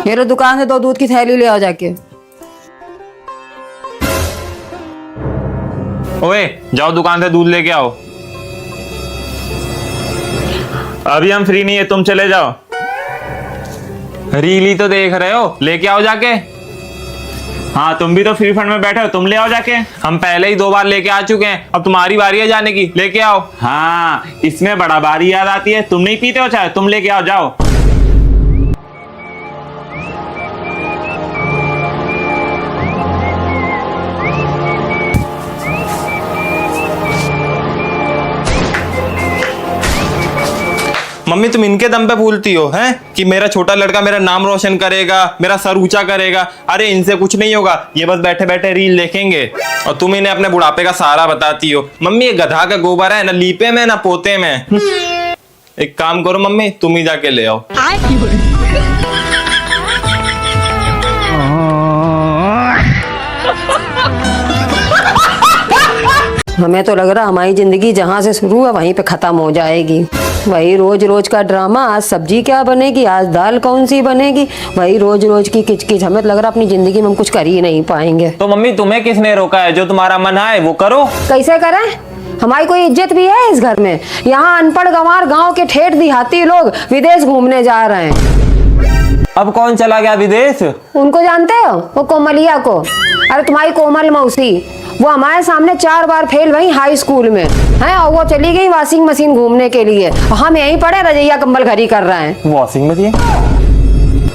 मेरे दुकान से 2 दूध की थैली ले आओ जाके। ओए जाओ दुकान से दूध लेके आओ। अभी हम फ्री नहीं है, तुम चले जाओ। रील ही तो देख रहे हो, लेके आओ जाके। हाँ तुम भी तो फ्री फंड में बैठे हो, तुम ले आओ जाके। हम पहले ही 2 बार लेके आ चुके हैं, अब तुम्हारी बारी है जाने की, लेके आओ। हाँ इसमें बड़ा बारी याद आती है, तुम नहीं पीते हो चाहे, तुम लेके आओ जाओ। मम्मी तुम इनके दम पे भूलती हो हैं कि मेरा छोटा लड़का मेरा नाम रोशन करेगा, मेरा सर ऊंचा करेगा। अरे इनसे कुछ नहीं होगा, ये बस बैठे बैठे रील देखेंगे और तुम इन्हें अपने बुढ़ापे का सहारा बताती हो। मम्मी ये गधा का गोबर है, ना लीपे में ना पोते में। एक काम करो मम्मी, तुम ही जाके ले आओ। हमें तो लग रहा हमारी जिंदगी जहाँ से शुरू है वहीं पे खत्म हो जाएगी। वही रोज रोज का ड्रामा, आज सब्जी क्या बनेगी, आज दाल कौन सी बनेगी, वही रोज रोज की किचकिच। हमें तो लग रहा अपनी जिंदगी में हम कुछ कर ही नहीं पाएंगे। तो मम्मी तुम्हें किसने रोका है, जो तुम्हारा मन आए वो करो। कैसे करें, हमारी कोई इज्जत भी है इस घर में। यहाँ अनपढ़ गंवार गाँव के ठेठ देहाती लोग विदेश घूमने जा रहे हैं। अब कौन चला गया विदेश? उनको जानते हो, वो कोमलिया को। अरे तुम्हारी कोमल मौसी, वो हमारे सामने 4 बार फेल वही हाई स्कूल में है, और वो चली गई वॉशिंग मशीन घूमने के लिए। हम यहीं पड़े रजैया कंबल घरी कर रहे हैं। Washing machine?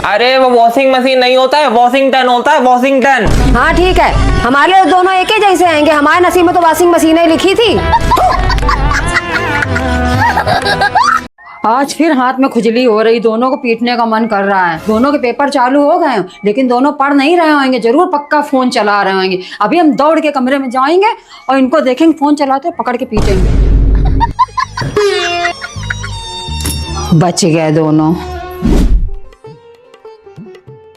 अरे वो वॉशिंग मशीन नहीं होता है, वॉशिंगटन होता है, वॉशिंगटन। हाँ ठीक है, हमारे दोनों एक ही जैसे आएंगे। हमारे नसीब में तो वॉशिंग मशीन ही लिखी थी। आज फिर हाथ में खुजली हो रही, दोनों को पीटने का मन कर रहा है। दोनों के पेपर चालू हो गए, लेकिन दोनों पढ़ नहीं रहे होंगे, जरूर पक्का फोन चला रहे होंगे। अभी हम दौड़ के कमरे में जाएंगे और इनको देखेंगे फोन चलाते, पकड़ के पीटेंगे। बच गए दोनों।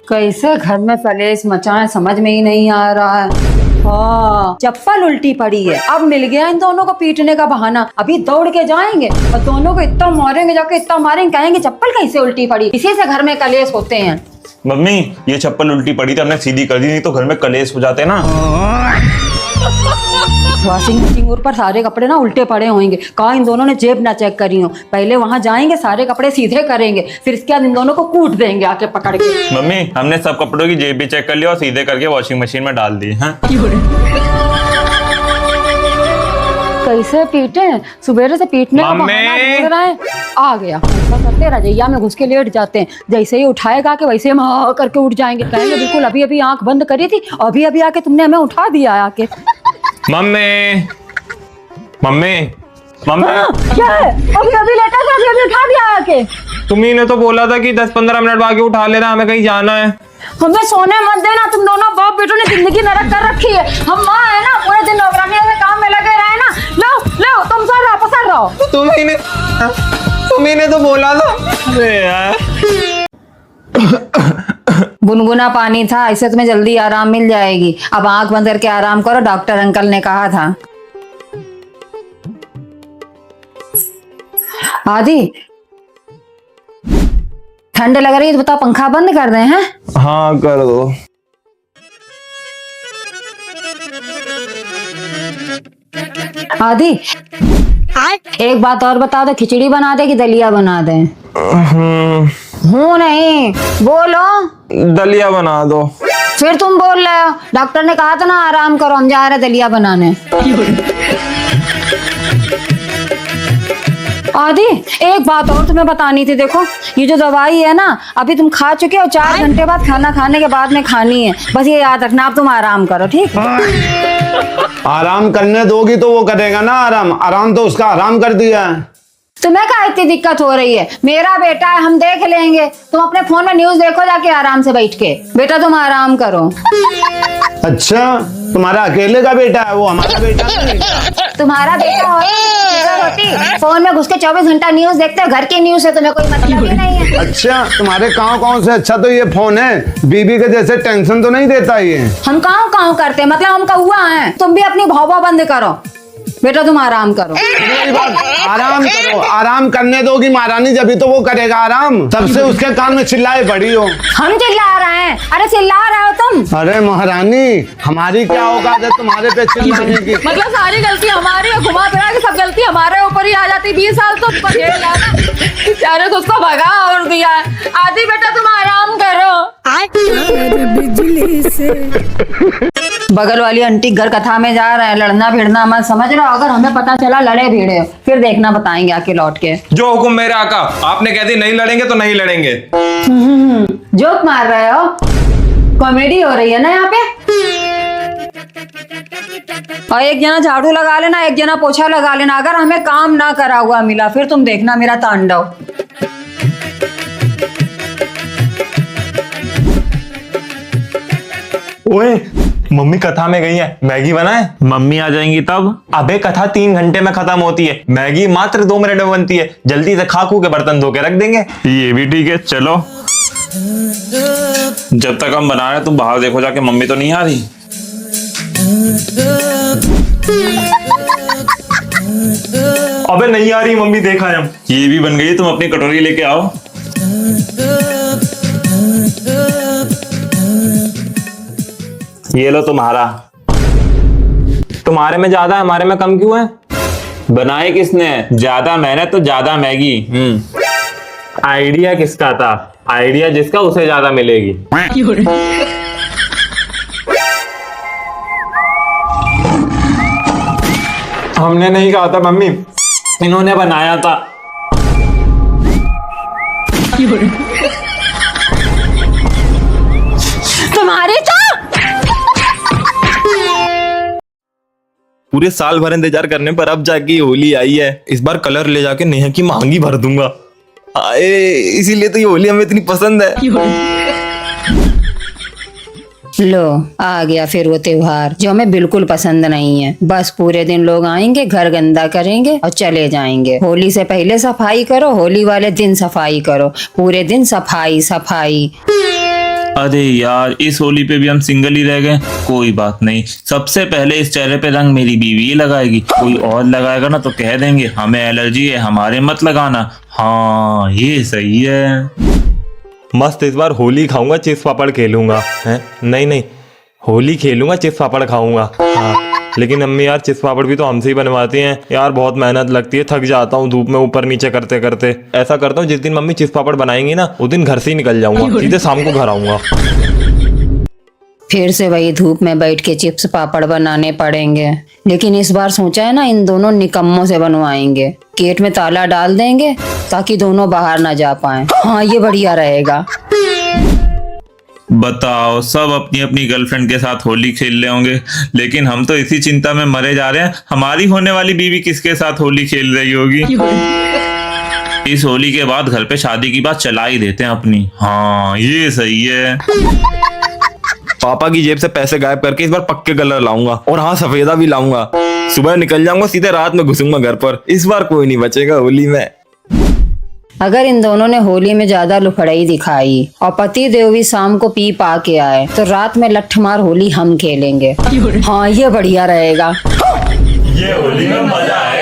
कैसे घर में कलेश मचाएं समझ में ही नहीं आ रहा है। हाँ चप्पल उल्टी पड़ी है, अब मिल गया इन दोनों को पीटने का बहाना। अभी दौड़ के जाएंगे और दोनों को इतना मारेंगे, जाके इतना मारेंगे, कहेंगे चप्पल कैसे उल्टी पड़ी। इसी से घर में कलेश होते हैं। मम्मी ये चप्पल उल्टी पड़ी तो हमने सीधी कर दी, नहीं तो घर में कलेश हो जाते ना। वॉशिंग मशीन पर सारे कपड़े ना उल्टे पड़े होंगे। कहा इन दोनों ने जेब ना चेक करी हो। पहले वहां जाएंगे, सारे कपड़े सीधे करेंगे, फिर इसके बाद इन दोनों को कूट देंगे आके पकड़ के। मम्मी हमने सब कपड़ों की जेब भी चेक कर लिया और सीधे करके वॉशिंग मशीन में डाल दी। हाँ कैसे पीटे, सुबह से पीटने का बहाना ढूंढ रहा है। आ गया, ऐसा करते रजैया में घुस के लेट जाते हैं। जैसे ही उठाएगा के वैसे हम करके उठ जाएंगे। कहेंगे बिल्कुल अभी अभी आंख बंद करी थी, अभी अभी आके तुमने हमें उठा दिया आके। मम्मी मम्मी मम्मी क्या है? अभी अभी लेटा था, अभी अभी उठा दिया आके। तुम्ही ने तो बोला था कि 10-15 मिनट बाद उठा लेना, हमें कहीं जाना है। हमें सोने मत देना, तुम दोनों बाप बेटों ने जिंदगी नरक कर रखी है। हम माँ है ना, पूरे दिन नौकरानी से काम में लगे रहे ना। लो लो तुम सो रहो, पसंद रहो। तुम्ही ने तो बोला था। अरे यार गुनगुना पानी था, इससे तुम्हें जल्दी आराम मिल जाएगी। अब आंख बंद करके आराम करो, डॉक्टर अंकल ने कहा था। आदि ठंड लग रही है तो बताओ पंखा बंद कर दें? हैं हाँ कर दो। आदि एक बात और बता दो, खिचड़ी बना दे कि दलिया बना दे? हूँ नहीं, बोलो। दलिया बना दो। फिर तुम बोल रहे हो, डॉक्टर ने कहा था ना आराम करो, हम जा रहे दलिया बनाने। आदि एक बात और तुम्हें बतानी थी। देखो ये जो दवाई है ना, अभी तुम खा चुके हो, 4 घंटे बाद खाना खाने के बाद में खानी है। बस ये याद रखना, अब तुम आराम करो, ठीक? आराम करने दोगी तो वो करेगा ना आराम। आराम तो उसका आराम कर दिया है। तुम्हें क्या इतनी दिक्कत हो रही है? मेरा बेटा है, हम देख लेंगे। तुम अपने फोन में न्यूज देखो जाके आराम से बैठ के। बेटा तुम आराम करो। अच्छा तुम्हारा अकेले का बेटा है, वो हमारा बेटा नहीं। तुम्हारा बेटा होती फोन में घुस के 24 घंटा न्यूज देखते हो, घर की न्यूज से तुम्हें कोई मतलब ही नहीं है। अच्छा तुम्हारे गाँव से अच्छा तो ये फोन है। बीबी के जैसे टेंशन तो नहीं देता ये। हम काऊ करते, मतलब हम कौआ हैं। तुम भी अपनी भौवा बंद करो। बेटा तुम आराम करो। मेरी बात, आराम करो, आराम करने दोगी महारानी, जब तो वो करेगा आराम। तब से उसके कान में चिल्लाए पड़ी हो। हम चिल्ला रहे हैं? अरे चिल्ला रहे हो तुम? अरे महारानी, हमारी क्या औकात है तुम्हारे पे चिल्लाने की? मतलब सारी गलती हमारी है, घुमा फिरा के सब गलती हमारे ऊपर ही आ जाती। 20 साल तो बेचारे को उसको भगा और दिया है। आदि बेटा तुम आराम करो। बिजली से बगल वाली आंटी घर कथा में जा रहे हैं, लड़ना भिड़ना मत, समझ रहे हो? अगर हमें पता चला लड़े भिड़े फिर देखना, बताएंगे आके लौट के। जो हुक्म मेरे आका, आपने कह दी नहीं लड़ेंगे तो नहीं लड़ेंगे। जोक मार रहे हो? कॉमेडी हो रही है ना यहाँ पे। और एक जना झाड़ू लगा लेना, एक जना पोछा लगा लेना। अगर हमें काम ना करा हुआ मिला फिर तुम देखना मेरा तांडव। ओए, मम्मी कथा में गई है, मैगी बनाए। मम्मी आ जाएंगी तब? अबे कथा 3 घंटे में खत्म होती है, मैगी मात्र 2 मिनट में बनती है। जल्दी से खा खू के बर्तन धो के रख देंगे। ये भी ठीक है, चलो। जब तक हम बना रहे तुम बाहर देखो जाके, मम्मी तो नहीं आ रही। अबे नहीं आ रही मम्मी, देखा है हम। ये भी बन गई, तुम अपनी कटोरी लेके आओ। ये लो तुम्हारा। तुम्हारे में ज्यादा है, हमारे में कम क्यों है? बनाई किसने? ज्यादा मेहनत तो ज्यादा मैगी। आइडिया किसका था? आइडिया जिसका उसे ज्यादा मिलेगी। हमने नहीं कहा था मम्मी, इन्होंने बनाया था। तुम्हारी तो पूरे साल भर इंतजार करने पर अब जाके होली आई है। इस बार कलर ले जाके नेहा की मांगी भर दूंगा। आए, इसीलिए तो ये होली हमें इतनी पसंद है। लो आ गया फिर वो त्योहार जो हमें बिल्कुल पसंद नहीं है। बस पूरे दिन लोग आएंगे, घर गंदा करेंगे और चले जाएंगे। होली से पहले सफाई करो, होली वाले दिन सफाई करो, पूरे दिन सफाई सफाई। अरे यार, इस होली पे भी हम सिंगल ही रह गए। कोई बात नहीं, सबसे पहले इस चेहरे पे रंग मेरी बीवी ही लगाएगी। कोई और लगाएगा ना तो कह देंगे हमें एलर्जी है, हमारे मत लगाना। हाँ, ये सही है। मस्त, इस बार होली खाऊंगा, चिप्स पापड़ खेलूंगा। हैं? नहीं, होली खेलूंगा, चिप्स पापड़ खाऊंगा। हाँ, लेकिन अम्मी यार चिप्स पापड़ भी तो हमसे ही बनवाती हैं यार। बहुत मेहनत लगती है, थक जाता हूँ धूप में ऊपर नीचे करते करते। ऐसा करता हूँ, जिस दिन मम्मी चिप्स पापड़ बनाएंगी ना उस दिन घर से ही निकल जाऊंगा, सीधे शाम को घर आऊंगा। फिर से वही धूप में बैठ के चिप्स पापड़ बनाने पड़ेंगे। लेकिन इस बार सोचा है ना, इन दोनों निकम्मों से बनवाएंगे। गेट में ताला डाल देंगे ताकि दोनों बाहर ना जा पाएं। हाँ, ये बढ़िया रहेगा। बताओ, सब अपनी अपनी गर्लफ्रेंड के साथ होली खेल रहे होंगे, लेकिन हम तो इसी चिंता में मरे जा रहे हैं, हमारी होने वाली बीवी किसके साथ होली खेल रही होगी। इस होली के बाद घर पे शादी की बात चला ही देते हैं अपनी। हाँ, ये सही है। पापा की जेब से पैसे गायब करके इस बार पक्के कलर लाऊंगा, और हाँ सफेदा भी लाऊंगा। सुबह निकल जाऊंगा, सीधे रात में घुसूंगा घर पर। इस बार कोई नहीं बचेगा होली में। अगर इन दोनों ने होली में ज्यादा लुफड़ाई दिखाई और पति देव भी शाम को पी पा के आए तो रात में लठमार होली हम खेलेंगे। हाँ, ये बढ़िया रहेगा। ये होली में मजा है।